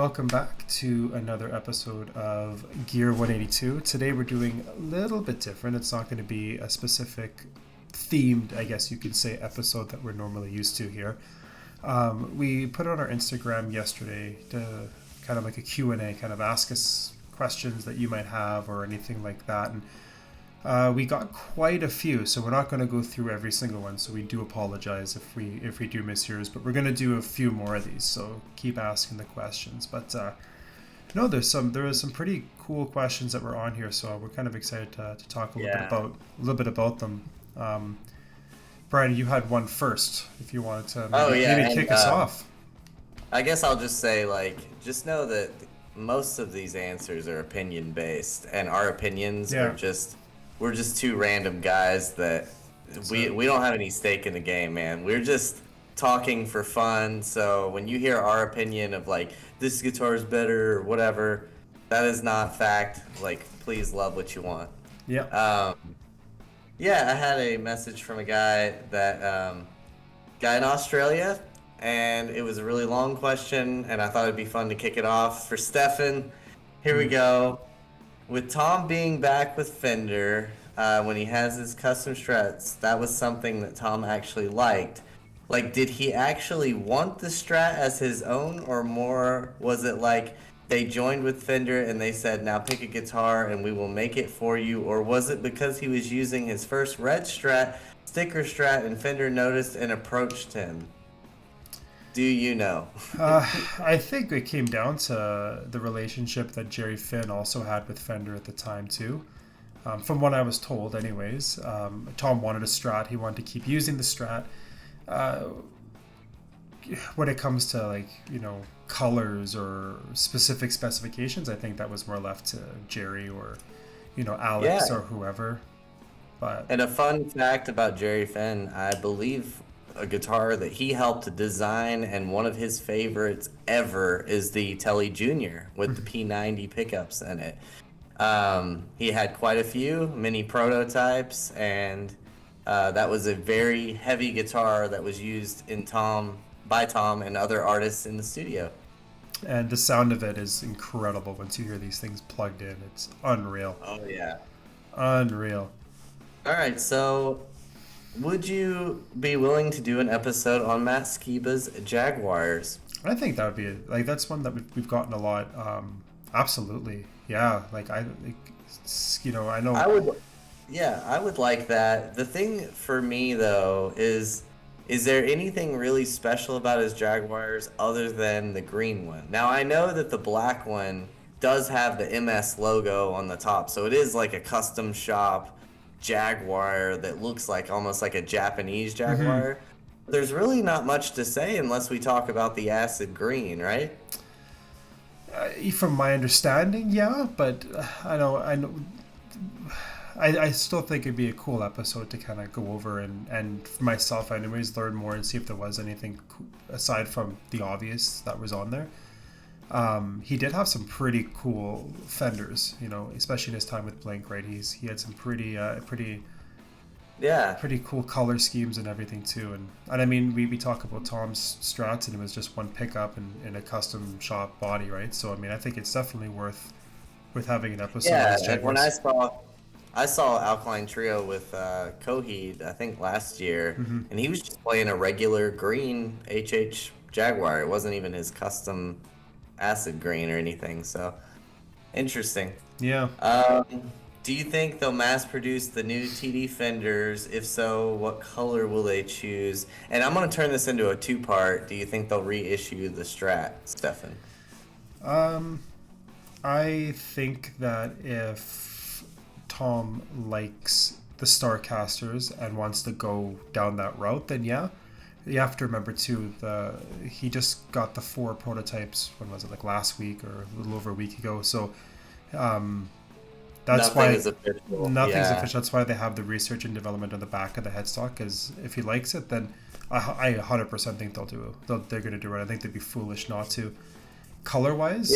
welcome back to another episode of Gear182. Today we're doing a little bit different. It's not going to be a specific themed, I guess you could say, episode that we're normally used to here. We put it on our Instagram yesterday to kind of like a Q&A, kind of ask us questions that you might have or anything like that. And we got quite a few, so we're not going to go through every single one. So we do apologize if we do miss yours, but we're going to do a few more of these. So keep asking the questions. But no, there was some pretty cool questions that were on here, so we're kind of excited to talk a little bit about them. Brian, you had one first. If you wanted to maybe kick us off. I guess I'll just say, just know that most of these answers are opinion based, and our opinions are just. We're just two random guys that we don't have any stake in the game, man. We're just talking for fun. So when you hear our opinion of this guitar is better or whatever, that is not fact. Please love what you want. Yeah. I had a message from a guy in Australia, and it was a really long question, and I thought it'd be fun to kick it off for Stefan. Here we go. With Tom being back with Fender, when he has his custom Strats, that was something that Tom actually liked. Did he actually want the Strat as his own, or more was it they joined with Fender and they said, now pick a guitar and we will make it for you? Or was it because he was using his first red Strat, sticker Strat, and Fender noticed and approached him? Do you know? I think it came down to the relationship that Jerry Finn also had with Fender at the time too. From what I was told anyways, Tom wanted a Strat. He wanted to keep using the Strat. When it comes to colors or specific specifications, I think that was more left to Jerry or Alex or whoever. And a fun fact about Jerry Finn, I believe a guitar that he helped design and one of his favorites ever is the Telly Jr. with the P90 pickups in it. He had quite a few mini prototypes, and that was a very heavy guitar that was used by Tom and other artists in the studio. And the sound of it is incredible once you hear these things plugged in. It's unreal. Oh yeah, unreal. All right, so would you be willing to do an episode on Matt Skiba's Jaguars? I think that would be that's one that we've gotten a lot. Absolutely, yeah. I know. I would like that. The thing for me though is there anything really special about his Jaguars other than the green one? Now I know that the black one does have the MS logo on the top, so it is like a custom shop Jaguar that looks almost like a Japanese Jaguar. Mm-hmm. There's really not much to say unless we talk about the acid green, right? From my understanding, yeah, but I still think it'd be a cool episode to kind of go over and for myself anyways learn more and see if there was anything aside from the obvious that was on there. He did have some pretty cool Fenders, especially in his time with Blink, right? He had some pretty cool color schemes and everything too. And I mean, we talk about Tom's Strats, and it was just one pickup and a custom shop body, right? So I mean, I think it's definitely worth having an episode. Yeah, and when I saw Alkaline Trio with Coheed, I think last year, and he was just playing a regular green HH Jaguar. It wasn't even his custom acid green or anything, so interesting. Yeah. Do you think they'll mass produce the new TD Fenders? If so, what color will they choose? And I'm going to turn this into a two-part. Do you think they'll reissue the Strat, Stefan? I think that if Tom likes the Starcasters and wants to go down that route, then yeah. You have to remember too, he just got the 4 prototypes. When was it? Last week or a little over a week ago. So that's nothing's official. Nothing's official. That's why they have the research and development on the back of the headstock. Because if he likes it, then I 100% think they're going to do it. I think they'd be foolish not to. Color wise,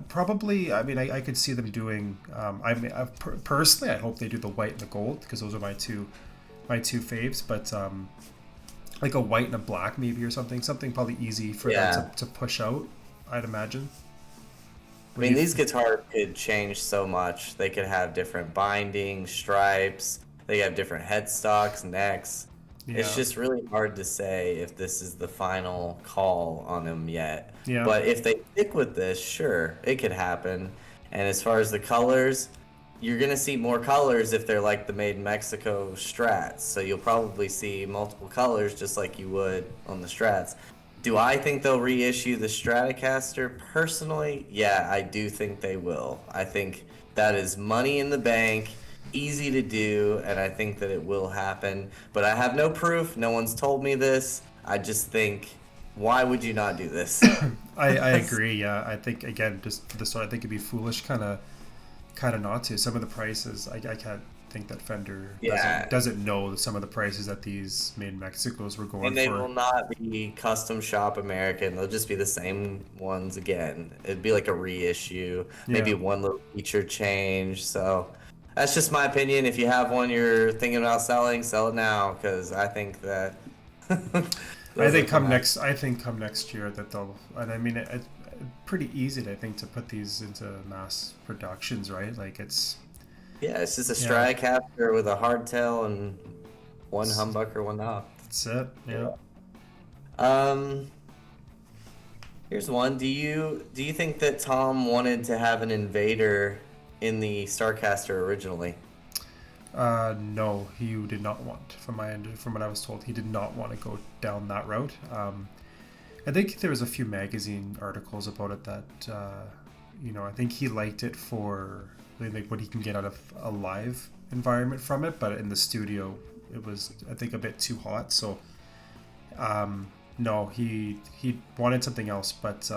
probably. I mean, I could see them doing. Personally, I hope they do the white and the gold because those are my two faves. But like a white and a black maybe or something probably easy for them to push out. I'd imagine. I mean, these guitars could change so much. They could have different bindings, stripes. They have different headstocks, necks. It's Yeah, just really hard to say if this is the final call on them yet. yeah, But if they stick with this, sure, it could happen. And as far as the colors, you're gonna see more colors if they're like the Made in Mexico Strats. So you'll probably see multiple colors just like you would on the Strats. Do I think they'll reissue the Stratocaster? Personally, yeah, I do think they will. I think that is money in the bank, easy to do, and I think that it will happen. But I have no proof. No one's told me this. I just think, why would you not do this? I agree. Yeah, I think again, just for the start, I think it'd be foolish, kind of not to. Some of the prices, I can't think that Fender Yeah. doesn't know some of the prices that these Made in Mexico's were going And they for. will not be custom shop American. They'll just be the same ones again. It'd be like a reissue, maybe Yeah. one little feature change. So that's just my opinion. If you have one you're thinking about selling, sell it now because I think that. I those will think come out. I think come next year that they'll, and I mean it's pretty easy, I think, to put these into mass productions, right? Like Yeah, it's just a yeah, Stratocaster with a hardtail and one it's, humbucker, one knob. that's it. Yeah. Um, Here's one. Do you think that Tom wanted to have an invader in the Starcaster originally? No, he did not want. From what I was told, he did not want to go down that route. I think there was a few magazine articles about it that, I think he liked it for like what he can get out of a live environment from it, but in the studio, it was, I think, a bit too hot. So, no, he wanted something else, but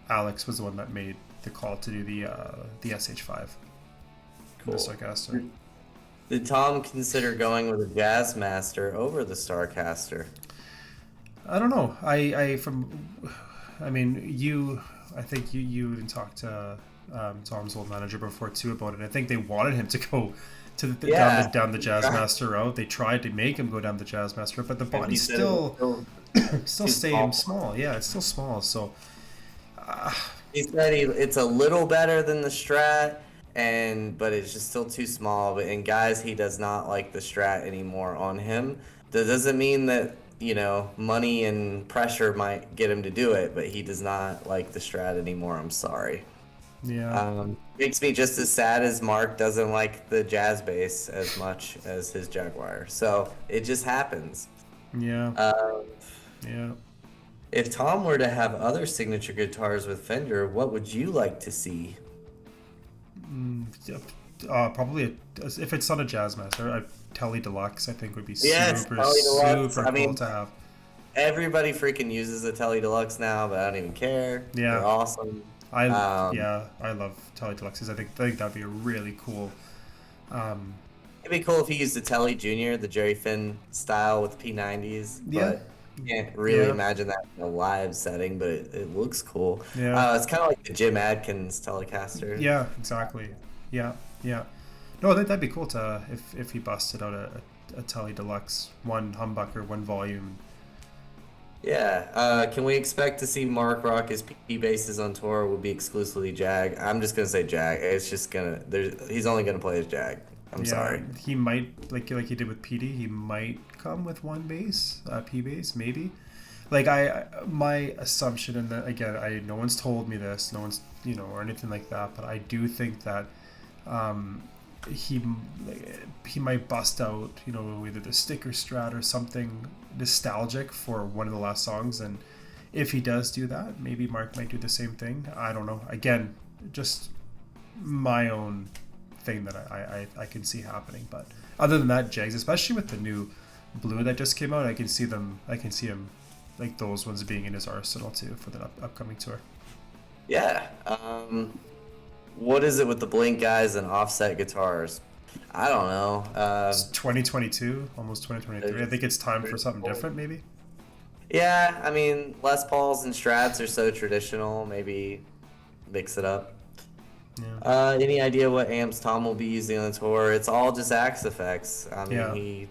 Alex was the one that made the call to do the SH5, the Cool. Starcaster. Did Tom consider going with a Jazzmaster over the Starcaster? I don't know. I mean, I think you even talked to Tom's old manager before too about it. I think they wanted him to go to Yeah. down the Jazzmaster route. They tried to make him go down the Jazzmaster, but the And he body's said it was still too staying small. small. Yeah, it's still small. So He said it's a little better than the Strat, but it's just still too small. And guys, he does not like the Strat anymore on him. That doesn't mean that money and pressure might get him to do it, but he does not like the Strat anymore. I'm sorry. yeah, Makes me just as sad as Mark doesn't like the Jazz Bass as much as his Jaguar. So it just happens. yeah, Um, yeah. if Tom were to have other signature guitars with Fender, what would you like to see? Yep. Probably if it's not a Jazzmaster, a Tele Deluxe, I think would be Yes, super Tele Deluxe. super I cool mean, to have. everybody freaking uses a Tele Deluxe now, but I don't even care. Yeah. They're awesome. Um, I love Tele Deluxes. I think that'd be a really cool. Um, It'd be cool if he used the Tele Junior, the Jerry Finn style with P90s, Yeah. but can't really Yeah. imagine that in a live setting, but it looks cool. Yeah. It's kind of like the Jim Adkins Telecaster. Yeah, exactly. Yeah, yeah. No, that'd be cool to if he busted out a Tele Deluxe, one humbucker, one volume. Yeah. Can we expect to see Mark rock his P basses on tour? Will be exclusively Jag. I'm just gonna say Jag. It's just he's only gonna play his Jag. I'm Yeah, sorry. he might like he did with PD. He might come with one bass, P bass, maybe. Like my assumption, and that again, no one's told me this, no one's or anything like that, but I do think that um, he he might bust out either the sticker Strat or something nostalgic for one of the last songs, and if he does do that, maybe Mark might do the same thing. I don't know. Again, just my own thing that I can see happening, but other than that, Jags, especially with the new blue that just came out, I can see him like those ones being in his arsenal too for the upcoming tour. Yeah. What is it with the Blink guys and offset guitars? I don't know. It's 2022, almost 2023. I think it's time for something different, maybe. Yeah, I mean, Les Pauls and Strats are so traditional. Maybe mix it up. Yeah. Any idea what amps Tom will be using on the tour? It's all just Axe effects. I mean, Yeah. he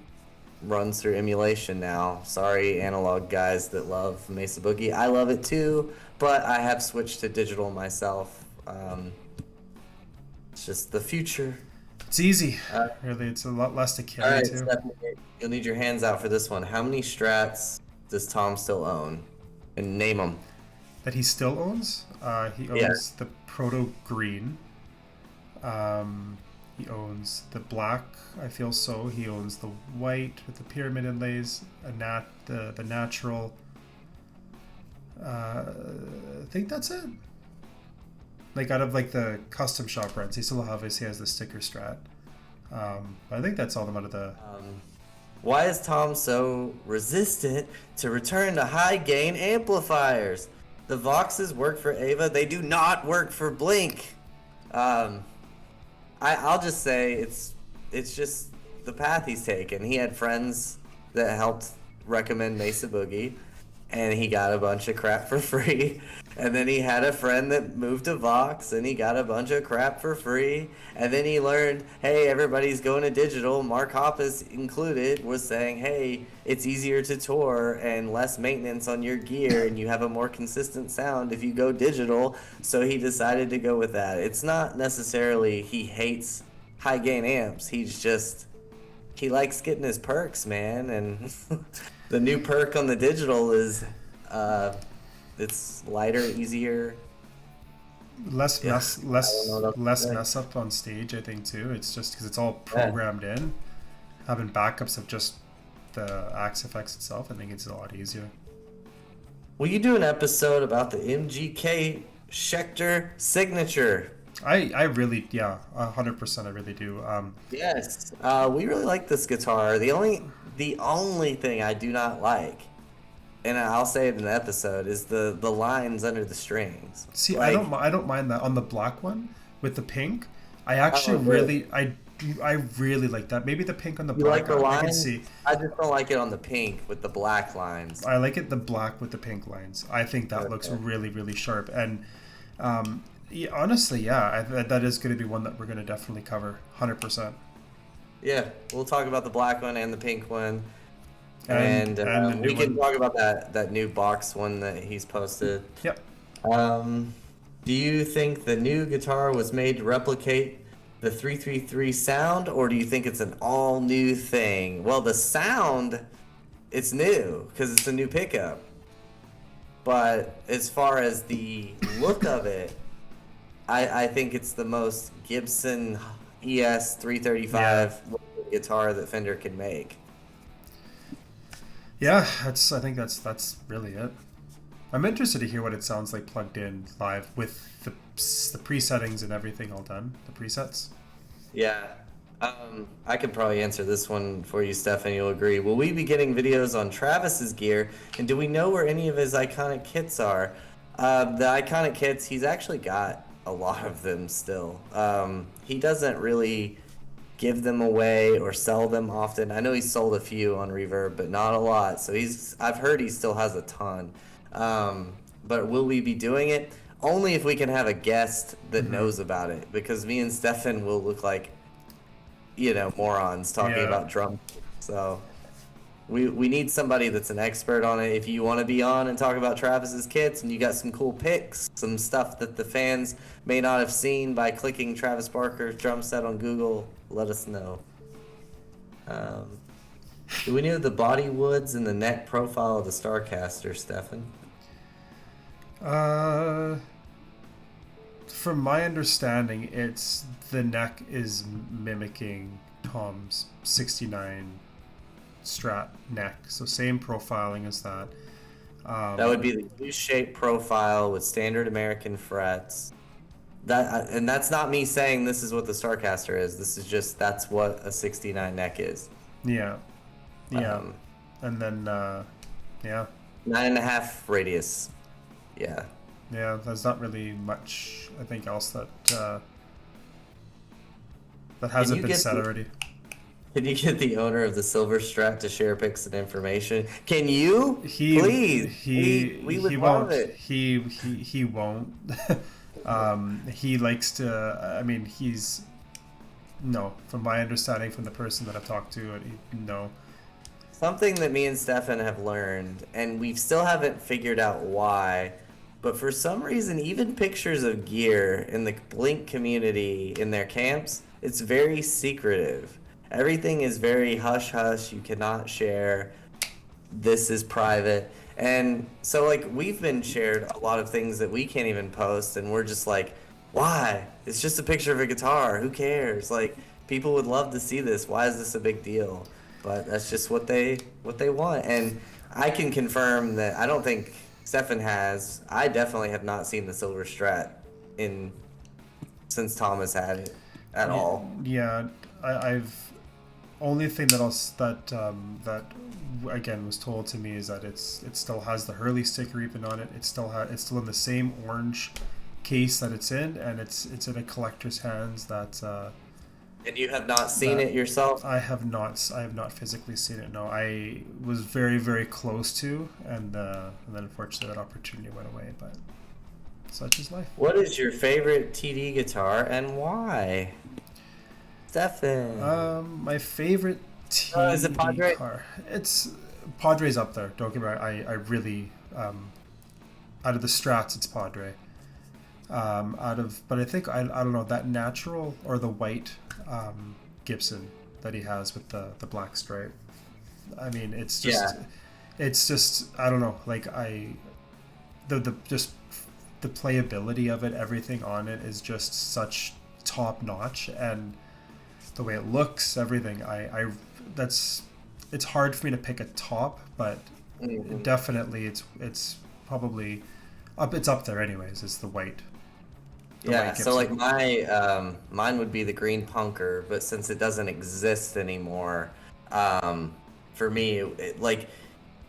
runs through emulation now. Sorry, analog guys that love Mesa Boogie. I love it too, but I have switched to digital myself. It's just the future. It's easy. Uh, Really, it's a lot less to all carry right, too. Stephanie, you'll need your hands out for this one. How many strats does Tom still own? And name them. That he still owns. He Yeah. owns the Proto Green. He owns the black. I feel so. He owns the white with the pyramid inlays. The natural. I think that's it. Like out of like the custom shop runs, he still obviously has the sticker strat. But I think that's all out of the. Why is Tom so resistant to return to high gain amplifiers? The Voxes work for Ava. They do not work for Blink. I'll just say it's just the path he's taken. He had friends that helped recommend Mesa Boogie, and he got a bunch of crap for free. And then he had a friend that moved to Vox, and he got a bunch of crap for free. And then he learned, hey, everybody's going to digital. Mark Hoppus included was saying, hey, it's easier to tour and less maintenance on your gear, and you have a more consistent sound if you go digital. So he decided to go with that. It's not necessarily he hates high gain amps. He likes getting his perks, man. And the new perk on the digital is it's lighter, easier. Less Yeah. mess, I don't know what else to less say. mess up on stage. I think too. It's just because it's all programmed in. Having backups of just the axe effects itself, I think it's a lot easier. Will you do an episode about the MGK Schecter signature? I really, yeah, 100%. I really do. Yes. We really like this guitar. The only thing I do not like, and I'll say it in the episode, is the lines under the strings. See, Like, I don't mind that on the black one with the pink. I actually really? I really like that. Maybe the pink on the You black. like the I can lines? see. I just don't like it on the pink with the black lines. I like it the black with the pink lines. I think that looks Okay. really really sharp. And yeah, honestly, yeah, that is going to be one that we're going to definitely cover 100%. Yeah, we'll talk about the black one and the pink one. And the new We can one. talk about that new box one that he's posted. Yep. Do you think the new guitar was made to replicate the 333 sound, or do you think it's an all new thing? Well, the sound, it's new because it's a new pickup. But as far as the look of it, I think it's the most Gibson ES 335 guitar that Fender can make. Yeah, I think that's really it. I'm interested to hear what it sounds like plugged in live with the presettings and everything all done. The presets. Yeah. I could probably answer this one for you, Stefan. You'll agree. Will we be getting videos on Travis's gear? And do we know where any of his iconic kits are? The iconic kits, he's actually got a lot of them still. He doesn't really give them away or sell them often. I know he's sold a few on Reverb, but not a lot. So I've heard he still has a ton. But will we be doing it? Only if we can have a guest that knows about it, because me and Stefan will look like, morons talking about drum. So we need somebody that's an expert on it. If you want to be on and talk about Travis's kits and you got some cool picks, some stuff that the fans may not have seen by clicking Travis Barker's drum set on Google, let us know. Do we know the body woods and the neck profile of the Starcaster, Stefan? From my understanding, it's the neck is mimicking Tom's 69 Strat neck, so same profiling as that. That would be the U-shaped profile with standard American frets. And that's not me saying this is what the Starcaster is. This is just that's what a 69 neck is. Yeah. And then 9.5 radius. Yeah. Yeah, there's not really much, I think, else that hasn't been said already. Can you get the owner of the Silver Strat to share pics and information? Can you? Please. We would love it. He won't. He likes to. I mean, no. From my understanding, from the person that I've talked to, no. Something that me and Stefan have learned, and we still haven't figured out why, but for some reason, even pictures of gear in the Blink community in their camps, it's very secretive. Everything is very hush hush. You cannot share. This is private. And so, like, we've been shared a lot of things that we can't even post, and we're just like, why? It's just a picture of a guitar. Who cares? Like, people would love to see this. Why is this a big deal? But that's just what they want. And I can confirm that I don't think Stefan has. I definitely have not seen the Silver Strat in since Thomas had it at all. Yeah, I've only thing that else that again was told to me is that it still has the Hurley sticker even on it. It's still in the same orange case that it's in, and it's in a collector's hands. And you have not seen it yourself? I have not physically seen it. No, I was very, very close to, and then unfortunately that opportunity went away. But such is life. What is your favorite TD guitar and why? Stefan. My favorite TD is it Padre? guitar. It's Padre's up there. Don't get me wrong. I really out of the Strats, it's Padre. But I think I don't know, that natural or the white Gibson that he has with the black stripe. I mean, it's just I don't know, like the playability of it, everything on it is just such top notch, and the way it looks, everything. It's hard for me to pick a top, but definitely it's probably it's up there anyways. It's the white. Yeah, so like mine would be the green punker, but since it doesn't exist anymore, for me, like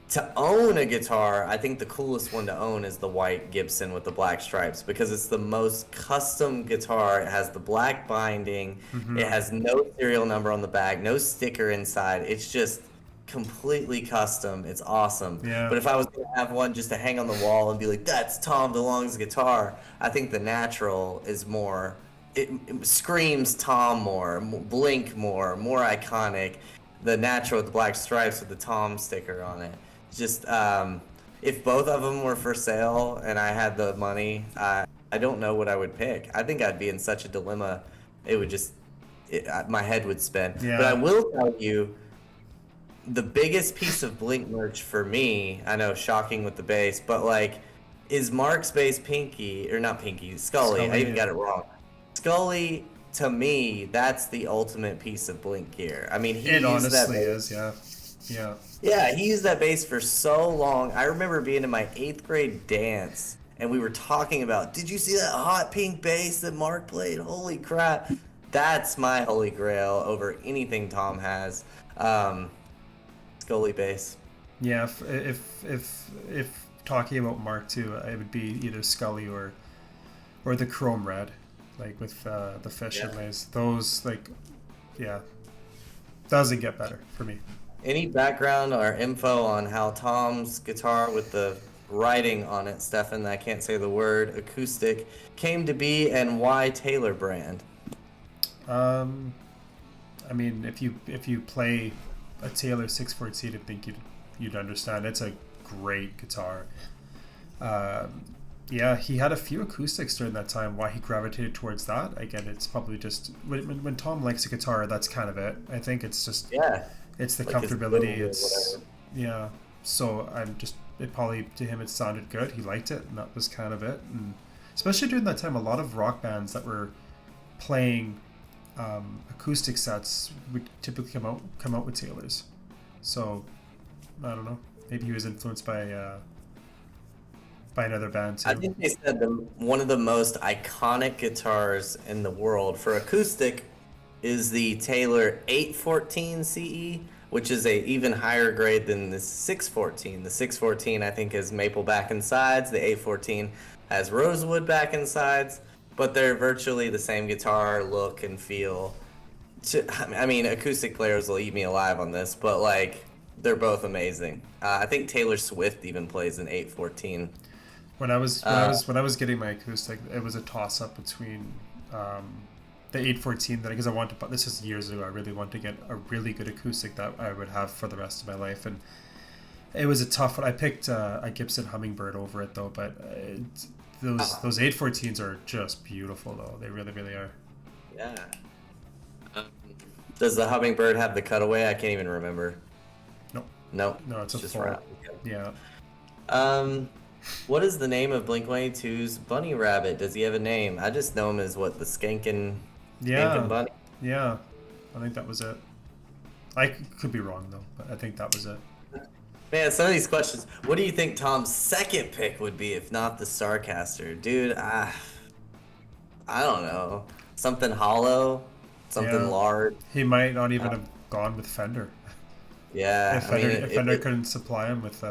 to own a guitar, I think the coolest one to own is the white Gibson with the black stripes, because it's the most custom guitar. It has the black binding, it has no serial number on the back, no sticker inside. It's just completely custom. It's awesome. Yeah. But if I was gonna have one just to hang on the wall and be like, that's Tom DeLonge's guitar, I think the natural is more, it screams Tom more, Blink more iconic. The natural with the black stripes with the Tom sticker on it. Just if both of them were for sale and I had the money, I don't know what I would pick. I think I'd be in such a dilemma. It would just my head would spin. Yeah. But I will tell you, the biggest piece of Blink merch for me, I know, shocking with the bass, but like, is Mark's bass Pinky, or not Pinky, Scully. I even got it wrong. Scully, to me, that's the ultimate piece of Blink gear. I mean, it honestly is, yeah. Yeah, he used that bass for so long. I remember being in my 8th grade dance, and we were talking about, did you see that hot pink bass that Mark played? Holy crap. That's my holy grail over anything Tom has. Scully bass. Yeah, if talking about Mark too, it would be either Scully or the Chrome Red, like with the fish inlays. Those, like, yeah, doesn't get better for me. Any background or info on how Tom's guitar with the writing on it, Stefan, I can't say the word, acoustic, came to be, and why Taylor brand? I mean, if you play a Taylor 614, I think you'd understand. It's a great guitar. Yeah, he had a few acoustics during that time. Why he gravitated towards that? Again, it's probably just when Tom likes a guitar, that's kind of it. I think it's just it's the like comfortability. It's So it probably to him it sounded good. He liked it, and that was kind of it. And especially during that time, a lot of rock bands that were playing acoustic sets would typically come out with Taylors. So I don't know. Maybe he was influenced by another band too. I think they said one of the most iconic guitars in the world for acoustic is the Taylor 814 CE, which is a even higher grade than the 614. The 614 I think is maple back and sides. The 814 has rosewood back and sides, but they're virtually the same guitar look and feel. I mean, acoustic players will eat me alive on this, but like, they're both amazing. I think Taylor Swift even plays an 814. When I was getting my acoustic, it was a toss up between the 814 because I wanted to. This is years ago. I really wanted to get a really good acoustic that I would have for the rest of my life, and It was a tough one. I picked a Gibson Hummingbird over it though, but those 814s are just beautiful though. They really really are. Yeah. Um, Does the Hummingbird have the cutaway? I can't even remember. No, No, no, it's a just full. round. Okay. Yeah. What is the name of Blink-182's Bunny Rabbit? Does he have a name? I just know him as what, the Skankin' Yeah, Bunny? yeah. I think that was it. I could be wrong though, but I think that was it. Man, some of these questions. What do you think Tom's second pick would be if not the Starcaster? Dude, I don't know. Something hollow? Something Yeah. large? He might not even Uh, have gone with Fender. yeah, If I mean, Fender couldn't supply him with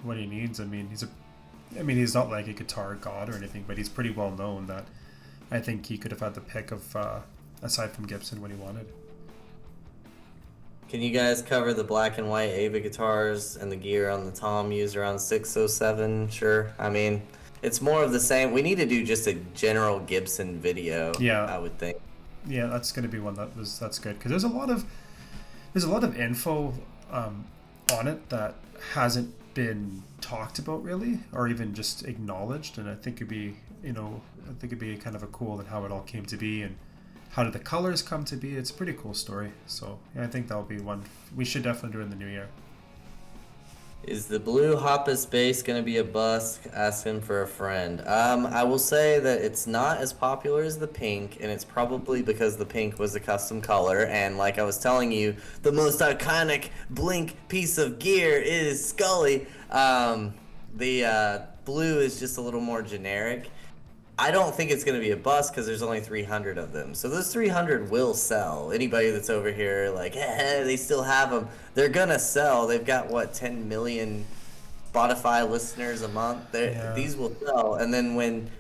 what he needs, I mean, he's not like a guitar god or anything, but he's pretty well known that I think he could have had the pick of aside from Gibson when he wanted. can you guys cover the black and white Ava guitars and the gear on the Tom used around 607? Sure. I mean, it's more of the same. We need to do just a general Gibson video, Yeah, I would think. yeah, that's going to be one that's good because there's a lot of info on it that hasn't been talked about really, or even just acknowledged, and I think it'd be kind of a cool and how it all came to be and how did the colors come to be. It's a pretty cool story. So yeah, I think that'll be one we should definitely do in the new year. Is the blue Hoppus bass gonna be a bust? Ask him for a friend. I will say that it's not as popular as the pink, and it's probably because the pink was a custom color. And like I was telling you, the most iconic Blink piece of gear is Scully. The blue is just a little more generic. I don't think it's going to be a bust because there's only 300 of them. So those 300 will sell. Anybody that's over here like, hey, they still have them. They're going to sell. They've got, what, 10 million Spotify listeners a month? Yeah. These will sell. And then when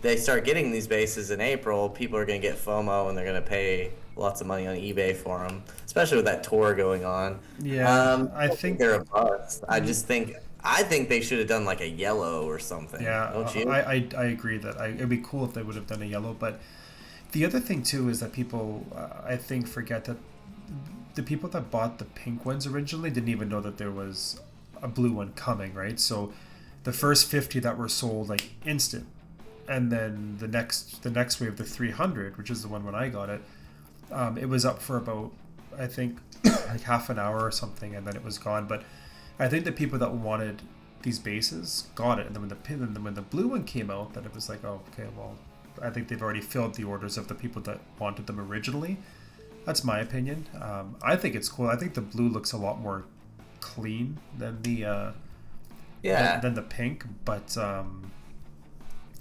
they start getting these basses in April, people are going to get FOMO and they're going to pay lots of money on eBay for them, especially with that tour going on. Yeah, I I don't think they're a bust. I think they should have done like a yellow or something. yeah, Don't you? I agree that it'd be cool if they would have done a yellow, but the other thing too is that people I think forget that the people that bought the pink ones originally didn't even know that there was a blue one coming, right? So the first 50 that were sold like instant, and then the next wave, the 300, which is the one when I got it, it was up for about I think like half an hour or something, and then it was gone. But I think the people that wanted these bases got it, and then when the blue one came out, then it was like, oh, okay, well, I think they've already filled the orders of the people that wanted them originally. That's my opinion. I think it's cool. I think the blue looks a lot more clean than the Yeah. than the pink, but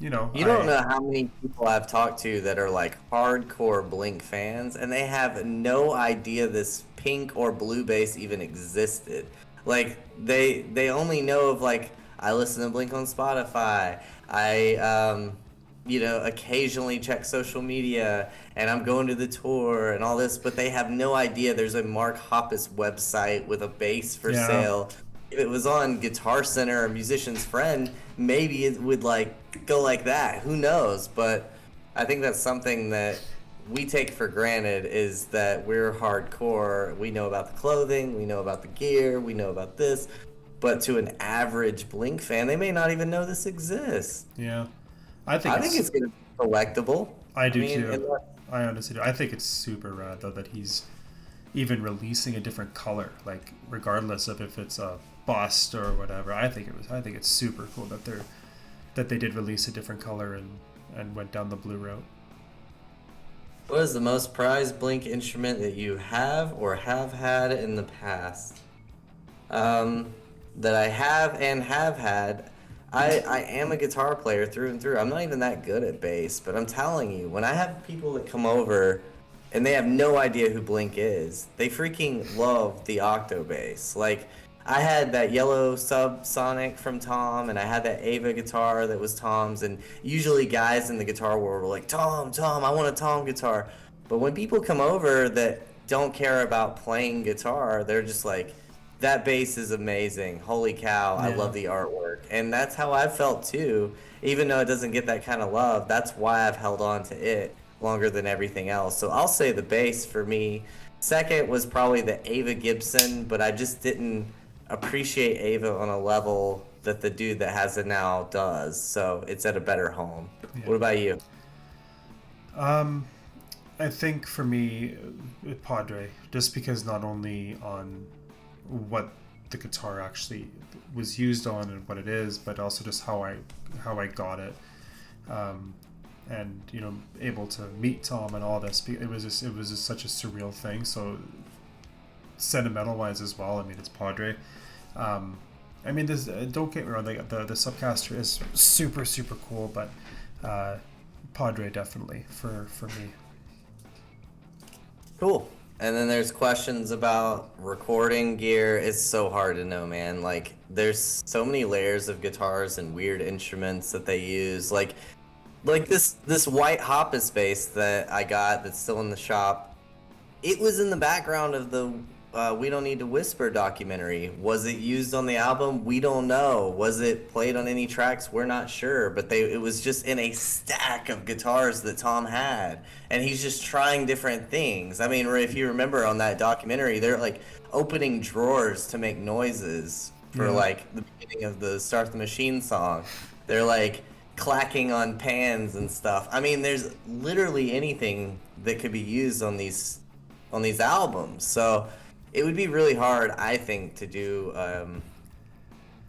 You don't know how many people I've talked to that are like hardcore Blink fans, and they have no idea this pink or blue bass even existed. Like they only know of like I listen to Blink on Spotify. I occasionally check social media, and I'm going to the tour and all this, but they have no idea there's a Mark Hoppus website with a bass for Yeah. sale. If it was on Guitar Center or Musician's Friend, maybe it would like go like that. Who knows? But I think that's something that we take for granted is that we're hardcore. We know about the clothing, we know about the gear, we know about this. But to an average Blink fan, they may not even know this exists. Yeah, I think it's gonna be collectible. I do mean, too. I honestly do. I think it's super rad though that he's even releasing a different color, like regardless of if it's a bust or whatever. I think it's super cool that they did release a different color and went down the blue route. What is the most prized Blink instrument that you have or have had in the past? That I have and have had. I am a guitar player through and through. I'm not even that good at bass, but I'm telling you, when I have people that come over and they have no idea who Blink is, they freaking love the octo bass. Like, I had that yellow subsonic from Tom, and I had that Ava guitar that was Tom's, and usually guys in the guitar world were like, Tom, I want a Tom guitar. But when people come over that don't care about playing guitar, they're just like, that bass is amazing. Holy cow, I Yeah. love the artwork. And that's how I felt too. Even though it doesn't get that kind of love, that's why I've held on to it longer than everything else. So I'll say the bass for me. Second was probably the Ava Gibson, but I just didn't appreciate Ava on a level that the dude that has it now does. So it's at a better home. Yeah. What about you? I think for me, Padre, just because not only on what the guitar actually was used on and what it is, but also just how I got it, and able to meet Tom and all this. It was just such a surreal thing. So sentimental wise as well. I mean, it's Padre. I mean, this, don't get me wrong. The Subcaster is super super cool, but Padre definitely for me. Cool. And then there's questions about recording gear. It's so hard to know, man. Like, there's so many layers of guitars and weird instruments that they use. Like this white Hoppus bass that I got that's still in the shop. It was in the background of the We Don't Need to Whisper documentary. Was it used on the album? We don't know. Was it played on any tracks? We're not sure. But it was just in a stack of guitars that Tom had. And he's just trying different things. I mean, if you remember on that documentary, they're like opening drawers to make noises for like the beginning of the Start the Machine song. They're like clacking on pans and stuff. I mean, there's literally anything that could be used on these albums. So it would be really hard, I think, to do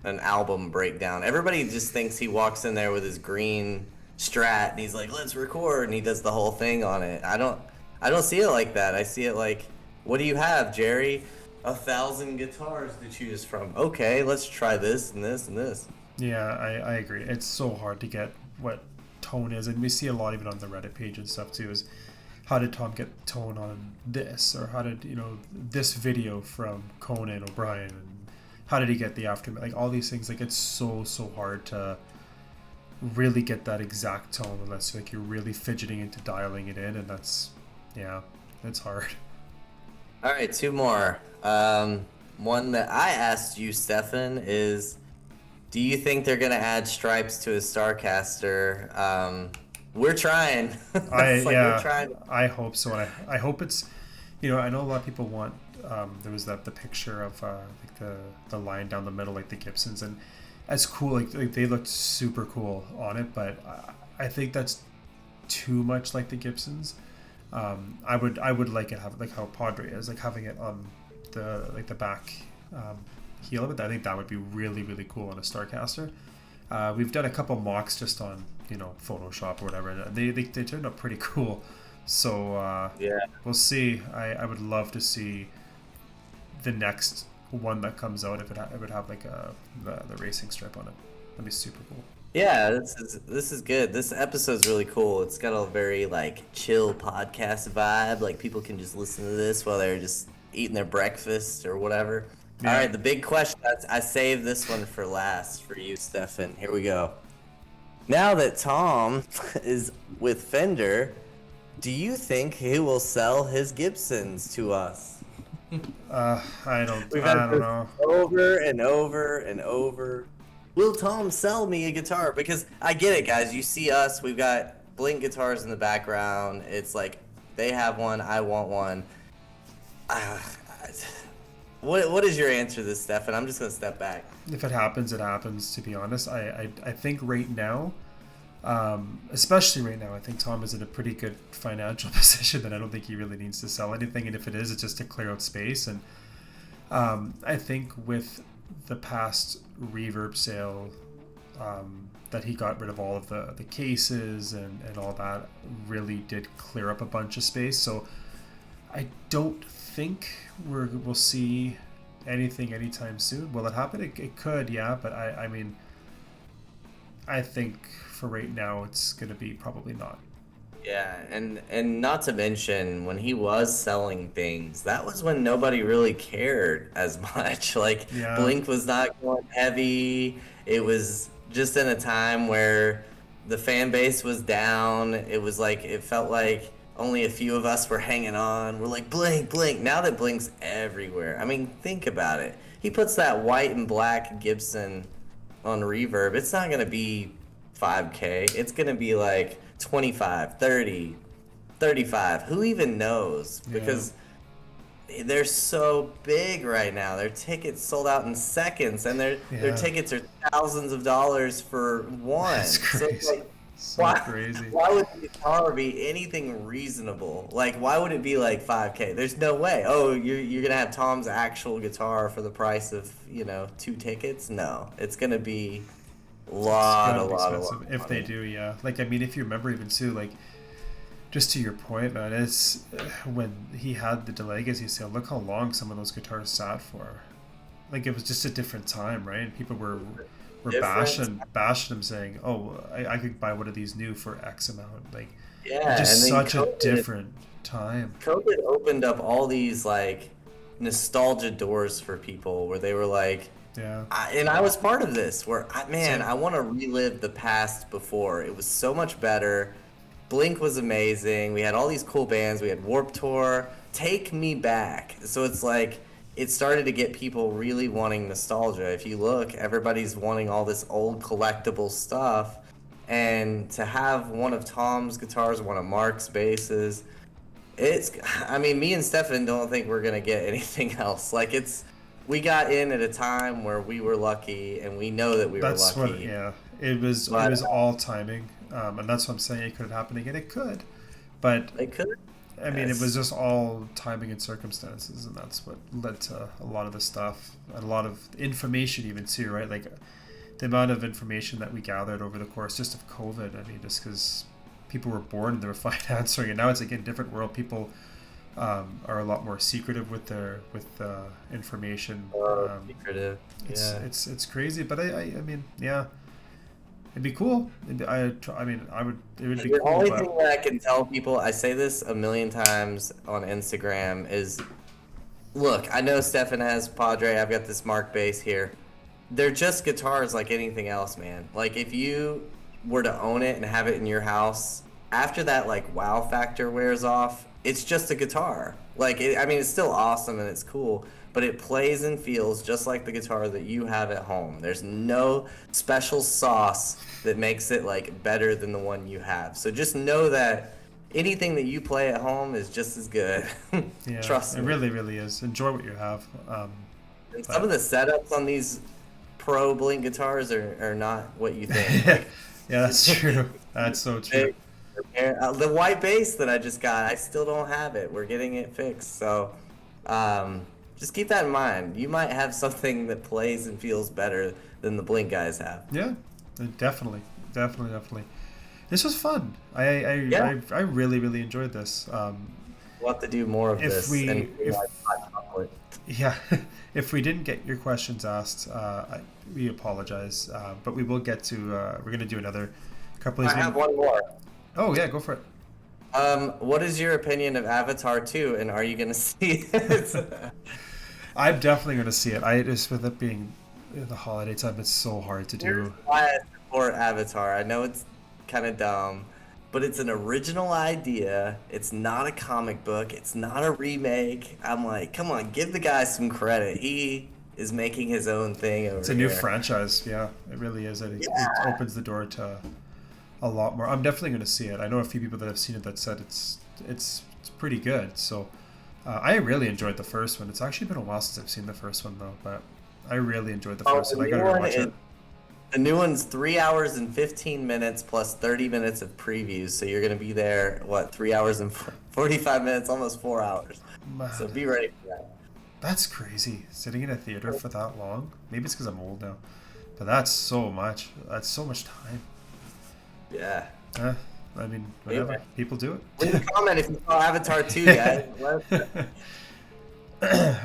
an album breakdown. Everybody just thinks he walks in there with his green Strat and he's like, let's record, and he does the whole thing on it. I don't see it like that. I see it like, what do you have, Jerry? 1,000 guitars to choose from. Okay, let's try this and this and this. Yeah, I agree. It's so hard to get what tone is, and we see a lot even on the Reddit page and stuff too, is how did Tom get tone on this, or how did this video from Conan O'Brien, and how did he get the aftermath, like all these things. Like, it's so hard to really get that exact tone unless like you're really fidgeting into dialing it in, and it's hard. All right, two more. One that I asked you, Stefan, is, do you think they're gonna add stripes to his Starcaster? We're trying. We're trying. I hope so. And I hope it's, I know a lot of people want. There was the picture of like the line down the middle, like the Gibsons, and that's cool. Like they looked super cool on it, but I think that's too much like the Gibsons. I would like it have like how Padre is, like having it on the back heel of it. I think that would be really really cool on a Starcaster. We've done a couple mocks just on Photoshop or whatever, and they turned out pretty cool. So we'll see. I would love to see the next one that comes out if it would have like the racing stripe on it. That'd be super cool. Yeah, this is good. This episode's really cool. It's got a very like chill podcast vibe. Like, people can just listen to this while they're just eating their breakfast or whatever. Yeah. All right, the big question. I saved this one for last for you, Stefan. Here we go. Now that Tom is with Fender, do you think he will sell his Gibsons to us? I don't know. Over and over and over. Will Tom sell me a guitar? Because I get it, guys. You see us. We've got Blink guitars in the background. It's like they have one. I want one. What is your answer to this, Stefan? I'm just going to step back. If it happens, it happens, to be honest. I think right now, especially right now, I think Tom is in a pretty good financial position that I don't think he really needs to sell anything. And if it is, it's just to clear out space. And I think with the past Reverb sale, that he got rid of all of the cases and all that, really did clear up a bunch of space. So I don't think we'll see anything anytime soon. Will it happen? It could, yeah, but I mean, I think for right now it's gonna be probably not. Yeah, and not to mention, when he was selling things, that was when nobody really cared as much. Like, yeah. Blink was not going heavy. It was just in a time where the fan base was down. It was like, it felt like only a few of us were hanging on. We're like, Blink, Blink. Now that Blink's everywhere, I mean, think about it. He puts that white and black Gibson on Reverb. It's not going to be $5K. It's going to be like 25, 30, 35. Who even knows? Because they're so big right now. Their tickets sold out in seconds, and their Yeah, tickets are thousands of dollars for that's one. So it's crazy. like, So why crazy. why would the guitar be anything reasonable? Like, why would it be like 5K? There's no way. Oh, you're gonna have Tom's actual guitar for the price of, 2 tickets? No, it's gonna be a It's lot, gotta a be lot, a lot expensive of if they money. do. Yeah, like I mean, if you remember even too, like just to your point, man, it's when he had the Delegacy sale. Look how long some of those guitars sat for. Like it was just a different time, right? And people were Different. bashing him, saying, "Oh, I could buy one of these new for X amount." Like it's Yeah, and just then such a COVID. different time. COVID opened up all these like nostalgia doors for people where they were like, Yeah, and I was part of this where man, same. I want to relive the past before. It was so much better. Blink was amazing. We had all these cool bands. We had Warped Tour. Take me back. So it's like it started to get people really wanting nostalgia. If you look, everybody's wanting all this old collectible stuff. And to have one of Tom's guitars, one of Mark's basses, I mean, me and Stefan don't think we're gonna get anything else. Like we got in at a time where we were lucky, and we know that we were That's what. lucky. Yeah, it was. It But was all timing, and that's what I'm saying. It could happen again. It could, but they could. I mean, it was Yes. just all timing and circumstances, and that's what led to a lot of the stuff and a lot of information, even too, right? Like the amount of information that we gathered over the course just of COVID. I mean, just because people were born and they were fine answering, and now it's again different world. People are a lot more secretive with their information. Secretive. Yeah. It's crazy, but I mean, yeah, it'd be cool. I mean, I would. It would be The cool, only but thing that I can tell people, I say this a million times on Instagram, is look, I know Stefan has Padre, I've got this Mark bass here. They're just guitars like anything else, man. Like if you were to own it and have it in your house, after that like wow factor wears off, it's just a guitar. I mean, it's still awesome and it's cool, but it plays and feels just like the guitar that you have at home. There's no special sauce that makes it like better than the one you have. So just know that anything that you play at home is just as good. yeah, Trust it me. really, really is. Enjoy what you have. And some But of the setups on these pro Blink guitars are not what you think. yeah, Like that's true. That's so true. they, the white bass that I just got, I still don't have it. We're getting it fixed. So just keep that in mind. You might have something that plays and feels better than the Blink guys have. Yeah, definitely, definitely, definitely. This was fun. Yeah, I really, really enjoyed this. we'll have to do more of If this. And we, if yeah, if we didn't get your questions asked, we apologize. But we will get to. We're gonna do another couple of I these. have one more. Oh yeah, go for it. What is your opinion of Avatar 2, and are you gonna see it? I'm definitely gonna see it. I just with it being the holiday time, it's so hard to Here's do. why I support Avatar. I know it's kind of dumb, but it's an original idea. It's not a comic book. It's not a remake. I'm like, come on, give the guy some credit. He is making his own thing It's over a new here. franchise. Yeah, it really is. It Yeah. opens the door to a lot more. I'm definitely gonna see it. I know a few people that have seen it that said it's pretty good. So I really enjoyed the first one. It's actually been a while since I've seen the first one though, but I really enjoyed the Oh, first one. I gotta rewatch it. the new one's 3 hours and 15 minutes plus 30 minutes of previews. So you're gonna be there, what, 3 hours and 45 minutes, almost 4 hours. So Man, be ready for that. that's crazy. Sitting in a theater for that long. Maybe it's because I'm old now, but that's so much. That's so much time. Yeah. Eh, I mean, whatever. Anyway, People do leave a it. comment if you saw Avatar 2, guys.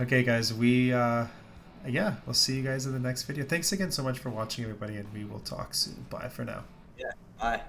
Okay, guys. Yeah, we'll see you guys in the next video. Thanks again so much for watching, everybody, and we will talk soon. Bye for now. Yeah. Bye.